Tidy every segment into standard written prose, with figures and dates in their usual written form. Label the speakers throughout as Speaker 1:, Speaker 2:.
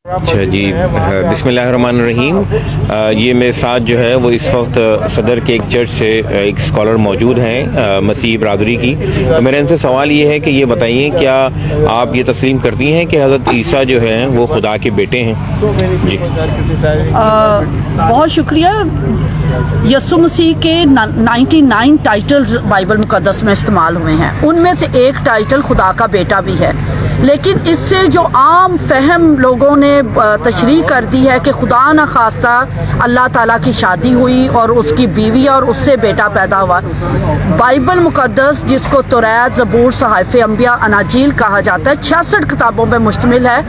Speaker 1: اچھا جی، بسم اللہ الرحمن الرحیم۔ یہ میرے ساتھ جو ہے وہ اس وقت صدر کے ایک چرچ سے ایک اسکالر موجود ہیں مسیح برادری کی۔ تو میرے ان سے سوال یہ ہے کہ یہ بتائیے کیا آپ یہ تسلیم کرتی ہیں کہ حضرت عیسیٰ جو ہیں وہ خدا کے بیٹے ہیں؟ جی
Speaker 2: بہت شکریہ۔ یسوع مسیح کے 99 ٹائٹلز بائبل مقدس میں استعمال ہوئے ہیں، ان میں سے ایک ٹائٹل خدا کا بیٹا بھی ہے، لیکن اس سے جو عام فہم لوگوں نے تشریح کر دی ہے کہ خدا نخواستہ اللہ تعالیٰ کی شادی ہوئی اور اس کی بیوی اور اس سے بیٹا پیدا ہوا۔ بائبل مقدس جس کو توریت، زبور، صحائف انبیاء، اناجیل کہا جاتا ہے، 66 کتابوں پہ مشتمل ہے۔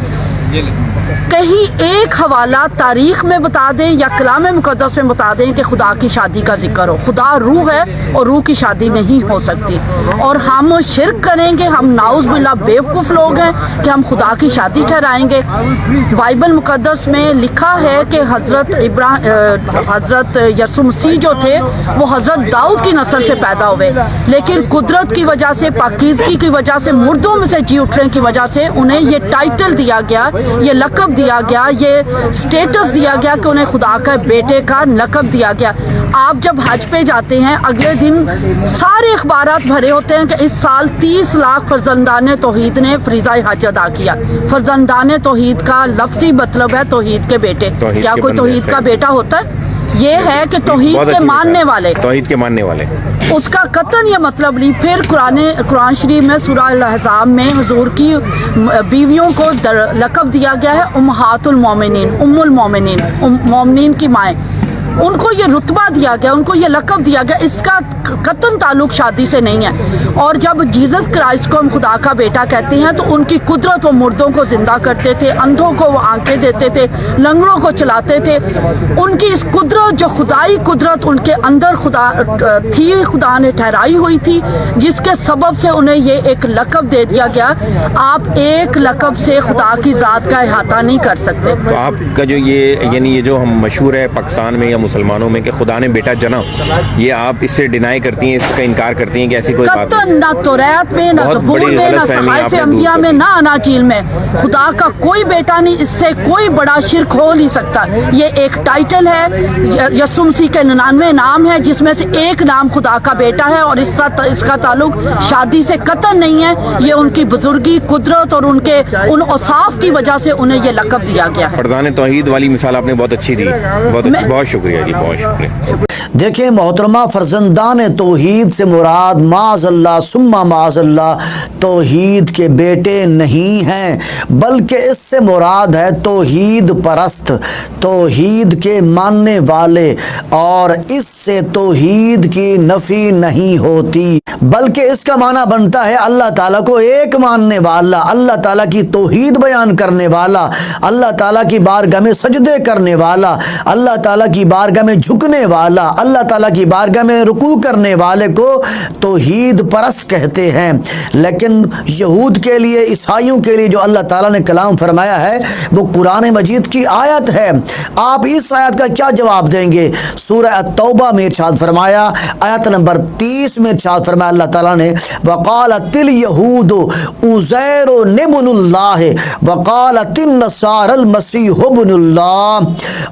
Speaker 2: کہیں ایک حوالہ تاریخ میں بتا دیں یا کلام مقدس میں بتا دیں کہ خدا کی شادی کا ذکر ہو۔ خدا روح ہے اور روح کی شادی نہیں ہو سکتی، اور ہم شرک کریں گے، ہم نعوذ باللہ بیوقوف لوگ ہیں کہ ہم خدا کی شادی ٹھہرائیں گے۔ بائبل مقدس میں لکھا ہے کہ حضرت یسوع مسیح جو تھے وہ حضرت داؤد کی نسل سے پیدا ہوئے، لیکن قدرت کی وجہ سے، پاکیزگی کی وجہ سے، مردوں میں سے جی اٹھنے کی وجہ سے انہیں یہ ٹائٹل دیا گیا، یہ لقب دیا گیا، یہ سٹیٹس دیا گیا کہ انہیں خدا کا بیٹے کا لقب دیا گیا۔ آپ جب حج پہ جاتے ہیں، اگلے دن سارے اخبارات بھرے ہوتے ہیں کہ اس سال 30 لاکھ فرزندان توحید نے فریضہ حج ادا کیا۔ فرزندان توحید کا لفظی مطلب ہے توحید کے بیٹے۔ کیا کوئی توحید کا بیٹا ہوتا ہے؟ یہ ہے کہ توحید کے ماننے والے،
Speaker 1: توحید کے ماننے والے،
Speaker 2: اس کا قطعاً یہ مطلب نہیں۔ پھر قرآن شریف میں سورہ الاحزاب میں حضور کی بیویوں کو لقب دیا گیا ہے امہات المومنین، ام المومنین، مومنین کی مائیں۔ ان کو یہ رتبہ دیا گیا، ان کو یہ لقب دیا گیا، اس کا قطعاً تعلق شادی سے نہیں ہے۔ اور جب جیزس کرائسٹ کو ہم خدا کا بیٹا کہتے ہیں تو ان کی قدرت، وہ مردوں کو زندہ کرتے تھے، اندھوں کو وہ آنکھیں دیتے تھے، لنگڑوں کو چلاتے تھے۔ ان کی اس قدرت، جو خدائی قدرت ان کے اندر خدا تھی، خدا نے ٹھہرائی ہوئی تھی، جس کے سبب سے انہیں یہ ایک لقب دے دیا گیا۔ آپ ایک لقب سے خدا کی ذات کا احاطہ نہیں کر سکتے۔
Speaker 1: تو آپ کا جو یہ جو ہم مشہور ہے پاکستان میں یا مسلمانوں میں کہ خدا نے بیٹا جنا، یہ آپ اس سے ڈینائی کرتی ہیں، اس کا انکار کرتی ہیں کہ ایسی کوئی بات نہیں؟
Speaker 2: نہ توریت میں، نہ زبور میں، نہ صحائف انبیاء میں، نہ اناجیل میں خدا کا کوئی بیٹا نہیں۔ اس سے کوئی بڑا شرک ہو نہیں سکتا۔ یہ ایک ٹائٹل ہے، یسوع مسیح کے 99 نام ہے، جس میں سے ایک نام خدا کا بیٹا ہے، اور اس کا تعلق شادی سے قطعاً نہیں ہے۔ یہ ان کی بزرگی، قدرت اور ان کے ان اوصاف کی وجہ سے انہیں یہ لقب دیا گیا۔
Speaker 1: فرزان توحید والی مثال آپ نے بہت اچھی دی، بہت شکریہ جی، بہت شکریہ۔
Speaker 3: دیکھیں محترمہ، فرزندان توحید سے مراد معاذ اللہ ثم معاذ اللہ توحید کے بیٹے نہیں ہیں، بلکہ اس سے مراد ہے توحید پرست، توحید کے ماننے والے، اور اس سے توحید کی نفی نہیں ہوتی، بلکہ اس کا معنی بنتا ہے اللہ تعالیٰ کو ایک ماننے والا، اللہ تعالیٰ کی توحید بیان کرنے والا، اللہ تعالیٰ کی بارگاہ میں سجدے کرنے والا، اللہ تعالیٰ کی بارگاہ میں جھکنے والا، اللہ تعالیٰ کی بارگاہ میں رکوع کرنے والے کو توحید پرست کہتے ہیں۔ لیکن یہود کے لیے، عیسائیوں کے لیے جو اللہ تعالیٰ نے کلام فرمایا ہے وہ قرآن مجید کی آیت ہے۔ آپ اس آیت کا کیا جواب دیں گے؟ سورہ التوبہ میں ارشاد فرمایا، آیت نمبر 30 میں ارشاد فرمایا اللہ تعالیٰ نے، وقالت اليہود عزیر ابن اللہ وقالت النصارى المسیح ابن اللہ،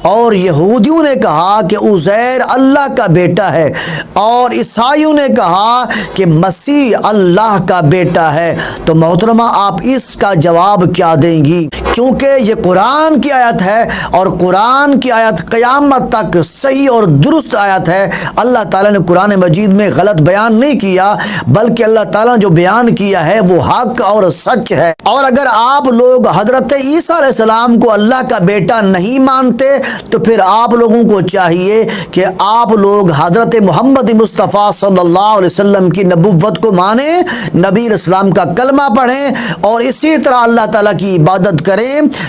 Speaker 3: اور یہودیوں نے کہا کہ عزیر اللہ کا بیٹا ہے، اور عیسائیوں نے کہا کہ مسیح اللہ کا بیٹا ہے۔ تو محترمہ آپ اس کا جواب کیا دیں گی؟ کیونکہ یہ قرآن کی آیت ہے، اور قرآن کی آیت قیامت تک صحیح اور درست آیت ہے۔ اللہ تعالیٰ نے قرآن مجید میں غلط بیان نہیں کیا، بلکہ اللہ تعالیٰ نے جو بیان کیا ہے وہ حق اور سچ ہے۔ اور اگر آپ لوگ حضرت عیسیٰ علیہ السلام کو اللہ کا بیٹا نہیں مانتے تو پھر آپ لوگوں کو چاہیے کہ آپ لوگ حضرت محمد مصطفیٰ صلی اللہ علیہ وسلم کی نبوت کو مانیں، نبی اسلام کا کلمہ پڑھیں، اور اسی طرح اللہ تعالیٰ کی عبادت کریں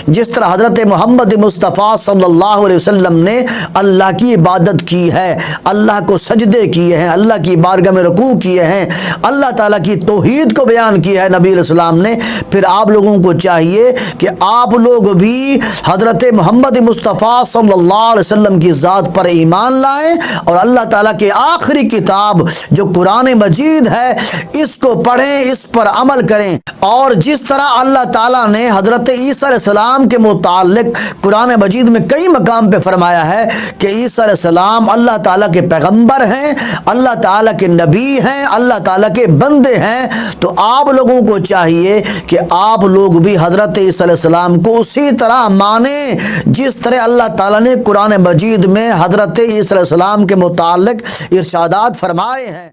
Speaker 3: جس طرح حضرت محمد مصطفیٰ صلی اللہ علیہ وسلم نے اللہ کی عبادت کی ہے، اللہ کو سجدے کیے ہیں، اللہ کی بارگاہ میں رکوع کیے ہیں، اللہ تعالیٰ کی توحید کو بیان کیا ہے نبی علیہ السلام نے۔ پھر آپ لوگوں کو چاہیے کہ آپ لوگ بھی حضرت محمد مصطفیٰ صلی اللہ علیہ وسلم کی ذات پر ایمان لائیں اور اللہ تعالیٰ کی آخری کتاب جو قرآن مجید ہے اس کو پڑھیں، اس پر عمل کریں۔ اور جس طرح اللہ تعالیٰ نے حضرت عیسیٰ علیہ السلام کے متعلق قرآن مجید میں کئی مقام پہ فرمایا ہے کہ عیسیٰ علیہ السلام اللہ تعالیٰ کے پیغمبر ہیں، اللہ تعالیٰ کے نبی ہیں، اللہ تعالیٰ کے بندے ہیں، تو آپ لوگوں کو چاہیے کہ آپ لوگ بھی حضرت عیسیٰ علیہ السلام کو اسی طرح مانیں جس طرح اللہ تعالیٰ نے قرآن مجید میں حضرت عیسیٰ علیہ السلام کے متعلق ارشادات فرمائے ہیں۔